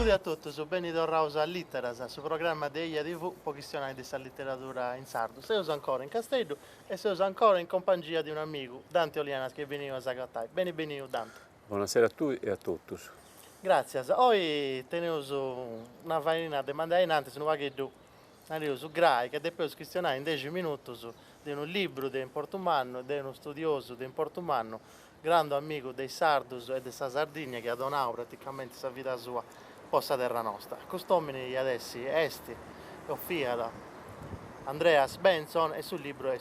Saluti a tutti, sono Benito Rausa a Litteras, sul programma di Eia TV, pochissimo di questa letteratura in sardo. Se uso ancora in Castello e se uso ancora in compagnia di un amico, Dante Olianas, che veniva a Zagattai. Bene, benissimo, Dante. Buonasera a tutti e a tutti. Grazie. Oggi teniamo una farina di mandarinante, se non va che tu. Arrivo su Grai, che dopo questionare in 10 minuti di un libro di Portumano, di uno studioso di Portumano, grande amico dei Sardos e della Sardegna, che ha donato praticamente la vita sua possa terra nostra. Costomini adesso esti, Offiada, Andreas Benson e sul libro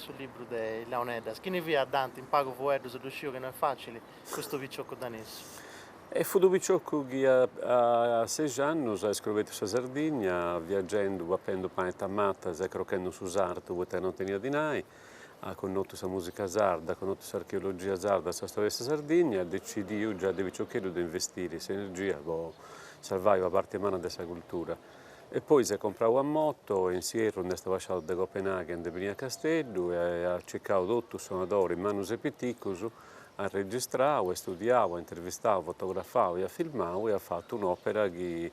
di Leonidas. Chi ne via Dante in pago fuerdo su che non è facile, questo picciocco danese. E fu do Picciocco che a 6 anni ha scritto a Sardegna, viaggiando, appendo panetta matta, e croccando su sardo, che non tenia di nai, ha conosciuto la musica sarda, ha conosciuto l'archeologia sarda, la storia della Sardegna, e decidiu già di Picciocchero di investire questa energia per salvare la parte umana della cultura. E poi si è comprato a moto, insieme a stava lasciato da Copenaghen, di venire a Castello, e ha cercato tutti i suonatori, manus e piticus, ha registrato, ha studiato, ha intervistato, ha fotografato e ha filmato e ha fatto un'opera che,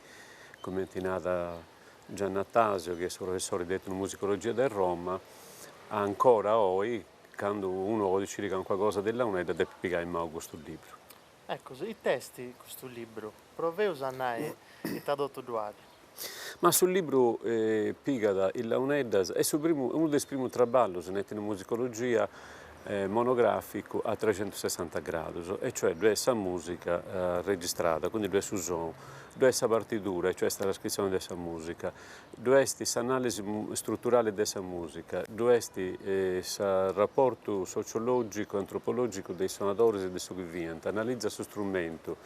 come è nata Gian Nattasio, che è professore di etnomusicologia di Roma, ancora oggi, quando uno decide che qualcosa della UNED, deve piegare in mano questo libro. Ecco, i testi di questo libro, proveus annai e tradotto duali. Ma sul libro Pigada, il Launeddas, è uno dei primi traballi in etnomusicologia monografico a 360 gradi, e cioè dove è la musica registrata, quindi dove è il suono, dove è la partitura, cioè la trascrizione della musica, dove è l'analisi strutturale della musica, dove è il rapporto sociologico, antropologico dei suonatori e dei suonatori, analizza il suo strumento,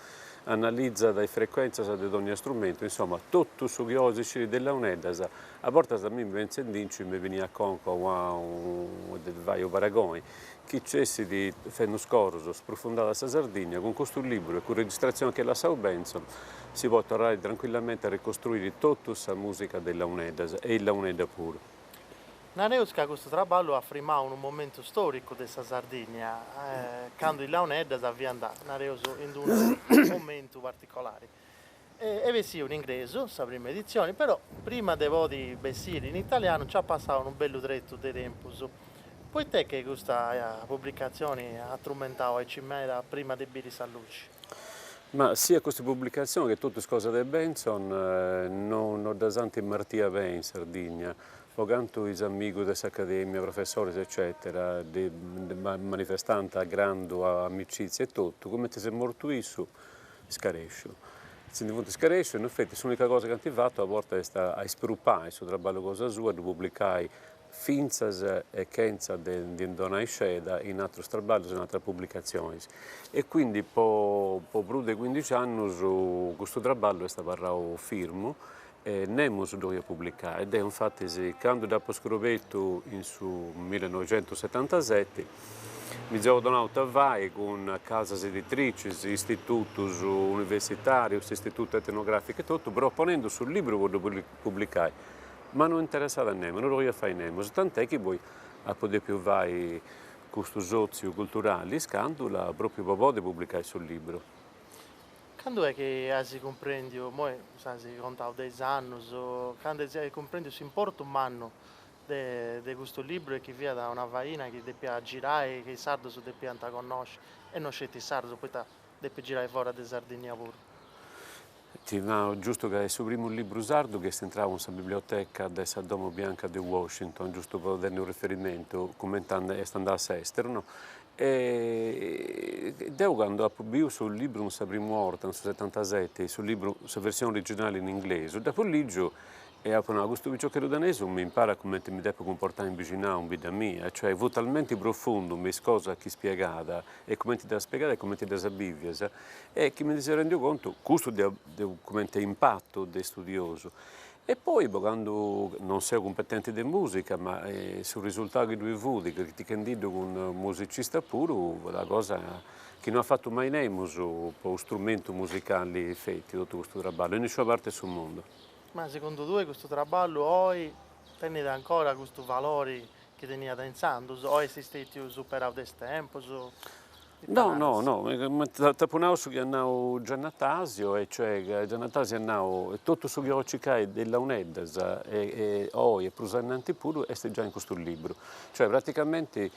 analizza dalle frequenze di ogni strumento, insomma, tutto su gli osici della UNEDAS. A volte a me mi veniva a conco del Vaio Baragoni, che cessi di fare uno scorso sprofondare la Sardegna con questo libro e con registrazione che la Sau Benson si può tornare tranquillamente a ricostruire tutta la musica della UNEDAS e la UNEDA pure. Nareusca questo traballo affirma un momento storico della Sardegna, quando il Leonidas avvia andato, Nareuso in un momento particolare. E sì, un ingresso, la prima edizione, però prima dei voti bessiri in italiano ci ha passato un bello tretto di tempo. Poi te che questa pubblicazione ha strumentato e ci mera prima di Biri Sallucci? Ma sia questa pubblicazione che tutte le cose di Benson non ho da tanto martia bene in Sardegna. Ho canto i amici dell'Accademia, professori, eccetera, di manifestanti a grande amicizia e tutto, come ti sei morto su, scarescio. Se ne vuoi scarescio, in effetti l'unica cosa che ti fatto a volte è a sviluppare il traballo cosa sua, di pubblicare finzas e chenza di dona sceda in altri traballi, in altre pubblicazioni. E quindi, per più di 15 anni, questo traballo è stato firmo, nemus dove pubblicare, ed è infatti quando dopo scoperto in su 1977 mi sono donato a vai con case editrici, istituti universitari, istituti etnografici e tutto, però ponendo sul libro voglio pubblicare, ma non interessava a nemmeno, non lo voglio fare nemmeno, tant'è che poi a poter più vai questi ozio culturali, scandula proprio per di pubblicare sul libro. Quando è che si comprende, moi si contava 10 anni, quando si comprende si importa un anno di questo libro e che via da una vaina che deve girare, che i sardi si devono conoscere e non c'è i sardi, poi deve girare fuori da Sardegna pure. No, giusto che è il primo libro sardo che si entrava in biblioteca del Domo Bianca di Washington, giusto per dare un riferimento, come è andato all'estero, no? E devo quando ho pubblicato sul libro un prima volta, nel 77, sul libro, sulla versione originale in inglese, dopo leggo e appena questo picciocchero danese mi impara come mi devo comportare in vicino in vita mia, cioè è talmente profondo, mi cosa che spiegata e come ti da spiegare e come ti da sabbia, e che mi si rende conto questo come impatto del studioso. E poi, quando non sei competente di musica, ma sul risultato che lui ha avuto, che ti candido con un musicista puro, la cosa che non ha fatto mai nessuno per lo strumento musicale fetti, tutto questo lavoro, in nessuna parte sul mondo. Ma secondo te questo traballo oggi tiene ancora questo valore che tenia da insanto, o esiste superato del tempo? No, no, no, tapunau su che hanno Giannatasio, e cioè Giannatasio hanno tutto su che oggi c'è della UNEDAS e oi e Prusannanti pure e già in questo libro. Cioè praticamente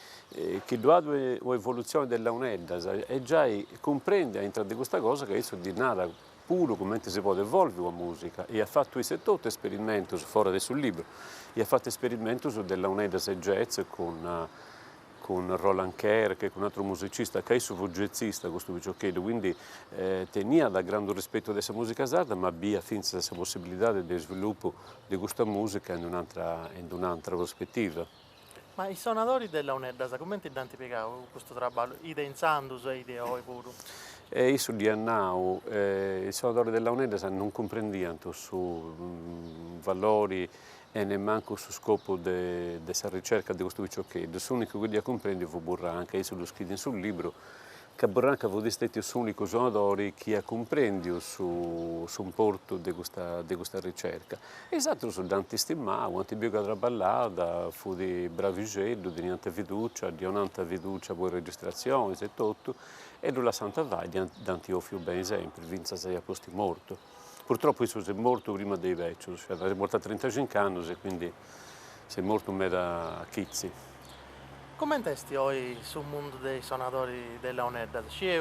chi ha l'evoluzione della UNEDAS e già comprende all'interno di questa cosa che adesso di nada puro come si può evolvere la musica e ha fatto questo tutto esperimento fuori sul libro e ha fatto esperimento su della UNEDAS e jazz con Roland Kerr, che è un altro musicista, che è un jazzista, questo Viciocchedo, quindi tenia da grande rispetto della musica sarda, ma abbia finza questa possibilità di sviluppo di questa musica in un'altra prospettiva. Ma i suonatori della UNEDAS, come ti identificano questo lavoro? Idenzando e ideo pure? E io di Annau, i suonatori della UNEDAS non comprendevano su valori e nemmeno su scopo della ricerca di questo Viciocchedo. L'unico che comprende fu Burranca, io lo scrivo sul libro, che Burranca fu stato l'unico suonatore che ha compreso su un porto di questa ricerca. Esatto, su Dante Stimau, quanti bioga tra ballata, fu di bravigello, di niente fiducia, di onanta fiducia poi registrazioni e tutto, e la Santa Vai di Antiofio ben esempio, Vinza sei a posti morto. Purtroppo io sono morto prima dei vecchi, cioè è morto a 35 anni e quindi sei morto un da Chizzi. Come testi oggi sul mondo dei suonatori della UNEDAS? C'è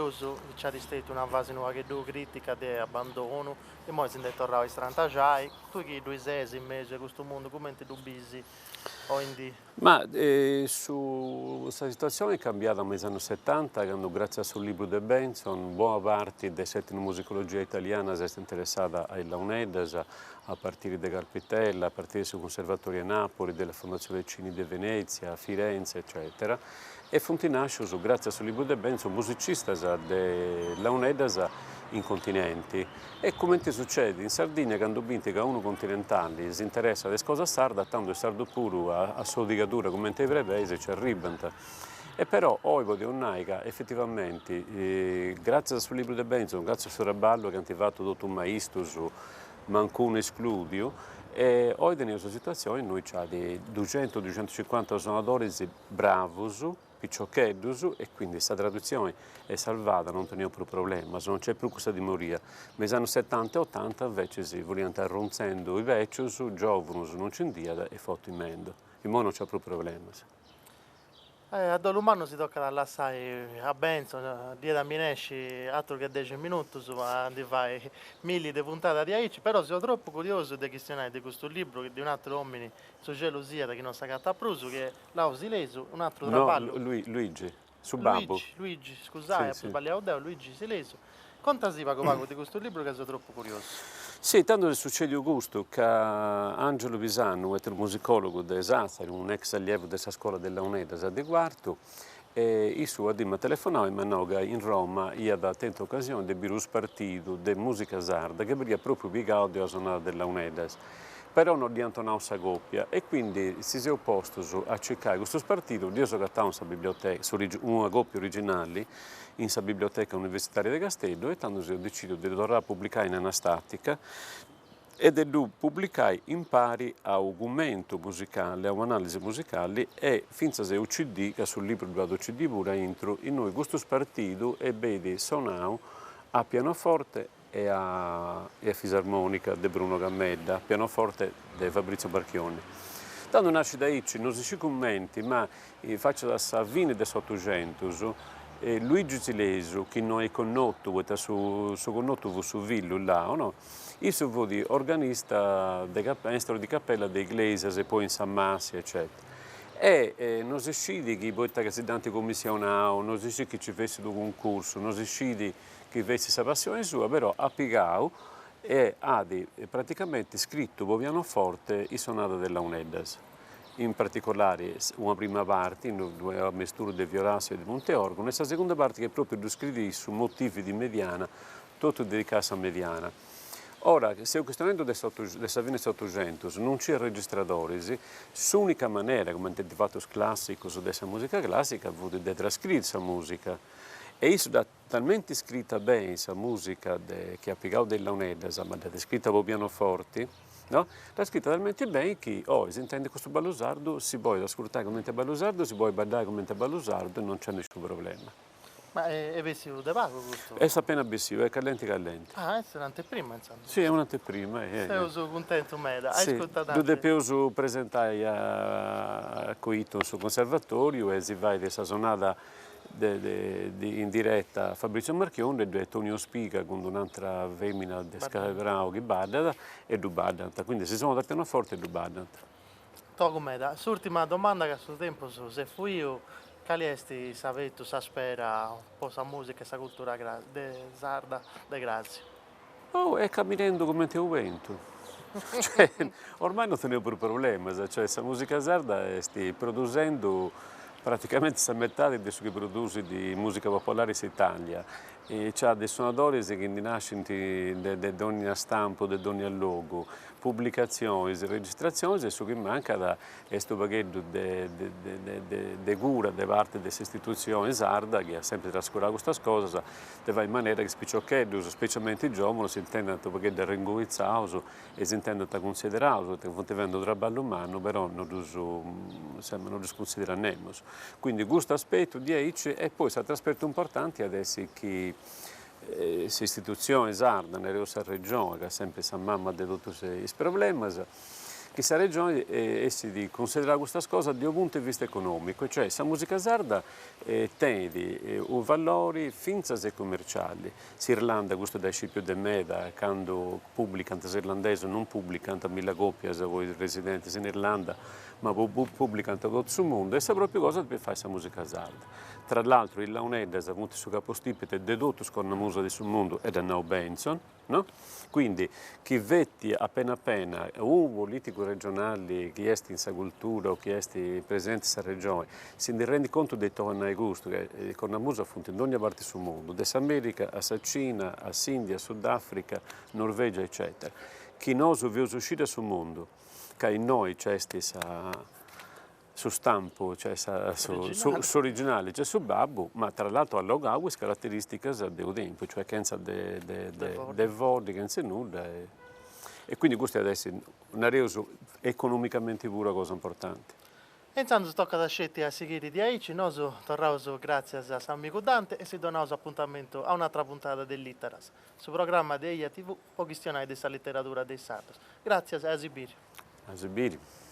stato una fase nuova che due critica di abbandono e poi si è tornato a strantagiai. Tu che due sei in mezzo a questo mondo, come ti dubisi? Ma questa situazione è cambiata negli anni 70, quando grazie al libro di Benson, buona parte dell'etnomusicologia italiana si è interessata alla UNEDAS, a partire da Carpitella, a partire dal Conservatorio a Napoli, della Fondazione Cini di Venezia, Firenze, eccetera. E Fonti nasce, grazie al libro di Benson, musicisti della UNEDAS in continenti. E come ti succede? In Sardegna, quando vinti che uno continentale si interessa alle cose sarda, tanto il sardo puro a sua dicatura come te brevese ci arrivano. E però oggi di un'aica effettivamente, grazie al libro di Benson, grazie al suo raballo che ha fatto tutto un maestro su Mancuno escludio, e oggi in questa situazione noi abbiamo di 200-250 suonatori bravi, picciocchedus, e quindi questa traduzione è salvata, non teniamo più problema, non c'è più questa dimoria. Negli anni 70 e 80 invece si volevano andare ronzendo i vecchi, giovani non ci andia e fatto in mendo. In modo non c'è più problema. A dall'umano si tocca dall'assai a Benson, dietro a Minesci, altro che 10 minuti, ma di fai mille di puntate di Aici, però sono troppo curioso di questionare di questo libro che di un altro uomo su gelosia da chi non sa catta pruso, che l'ho Sileso, un altro traballo. No, Luigi, su Babbo. Luigi, scusate, sì. sbagliavo Deo, Luigi Sileso. Contasi vago di questo libro che sono troppo curioso. Sì, tanto succede Augusto che Angelo Pisano, un musicologo di Sassari, un ex allievo della scuola della UNEDAS a De Quarto, e il suo mi telefonò e mi che in Roma io da tante occasioni di birus partito di musica sarda che veniva proprio piegato della zona della UNEDAS. Però non di Antonio Sagoppia e quindi si è opposto a cercare questo partito, io sono cattato in biblioteca, una coppia originali, in questa biblioteca universitaria di Castello e tanto si è deciso di tornare a pubblicare in anastatica e di pubblicare in pari a un commento musicale, a un'analisi musicale e finza se un CD, che sul libro di CD pure intro, in noi questo partito e vedi suonare a pianoforte e a fisarmonica di Bruno Gammedda, pianoforte di Fabrizio Barchioni. Tanto nasce da Icci, non si commenti, ma faccio da fine del 800, Luigi Silesu, che noi è conosciuto, su conosciuto su Villo là, no? Io sono di organista maestro di cappella dei Iglesias e poi in San Massi, eccetera. E non si scende che poi che si danti commissionato, non si scende che ci fesse un concorso, non si scende che avesse questa passione sua, però ha piegato e ha praticamente scritto per pianoforte i sonate della UNEDAS. In particolare una prima parte, dove mesturo di Viorassio e di Monteorgo, e questa seconda parte che è proprio descrive su motivi di Mediana, tutto dedicato a Mediana. Ora, se il questionamento del fine 800 non c'è registratore, l'unica maniera, come è fatto classico su questa musica classica, è di trascrivere questa musica. E io sono talmente scritta bene questa musica che ha piegato della UNEDAS, ma è scritta con pianoforti, no? L'ha scritta talmente bene che si intende questo ballusardo, si può ascoltare come è ballusardo, si può ballare come è ballusardo e non c'è nessun problema. Ma è vestito de pago questo? È appena bessivo, è callente callente. Ah, è un'anteprima, insomma. Sì, è un'anteprima. Sei contento, Meda. Hai Sì, ascoltato dove anche? devo presentare a Coito sul conservatorio e si va di sazonata in diretta a Fabrizio Marchionne e Tonio Spiga con un'altra femmina di Scabrao che badda e du baddanta, quindi si sono da pianoforte e du baddanta. Togo Meda. L'ultima domanda che a suo tempo se fui io, quali esti sapeto, sa spera un po' sa musica e sa cultura de sarda, de grazie. Oh, è camminando come te vento. Cioè, ormai non tenevo più problemi, cioè questa musica sarda sta producendo praticamente la metà di ciò che produce di musica popolare in Italia. E c'ha dei suonatori che nascono da ogni stampo, da ogni luogo, pubblicazioni, registrazioni, e ciò che manca da questo pacchetto di cura da parte delle istituzioni sarda che ha sempre trascurato questa cosa, che va in maniera che spicciocchetti, specialmente i giovani, si intendono perché da ringoizzati e si intendono considerati, che avendo un lavoro umano, però non li consideriamo. Quindi questo aspetto di aici e poi altro aspetto importante adesso è che le istituzioni sarde nella nostra regione, che ha sempre sa mamma di tutti questi problemi, che questa regione essi di considerare questa cosa da un punto di vista economico, cioè la musica sarda tiene un valore finza e commerciali. L'Irlanda, questo da più di meda, quando pubblicano, gli irlandesi non pubblicano a mille coppie, voi residenti in Irlanda, ma pubblicano a tutto il mondo, e questa proprio cosa per fare la musica sarda. Tra l'altro il Launeddas ha avuto il suo capostipite dedotto con la musica del mondo ed è Now Benson, no? Quindi chi vede appena appena un politico regionale che è in cultura o che è presente in questa regione si rende conto di tornare gusto che con la musica funziona in ogni parte del mondo, dall'America a Cina, a India, a Sudafrica, Norvegia eccetera. Chi non vive uscire sul mondo, che in noi c'è su stampo, cioè su originale, c'è su babbo, ma tra l'altro ha le caratteristiche del tempo, cioè che non del vodi, che non c'è nulla. E quindi questo adesso è una reso economicamente pure una cosa importante. E intanto tocca da scegliere a seguire di Aici, noi torniamo grazie a San Mico Dante e si dona appuntamento a un'altra puntata dell'Itteras, sul programma di EIA TV o questionari della letteratura dei sardos. Grazie a Esibiri. A esibire.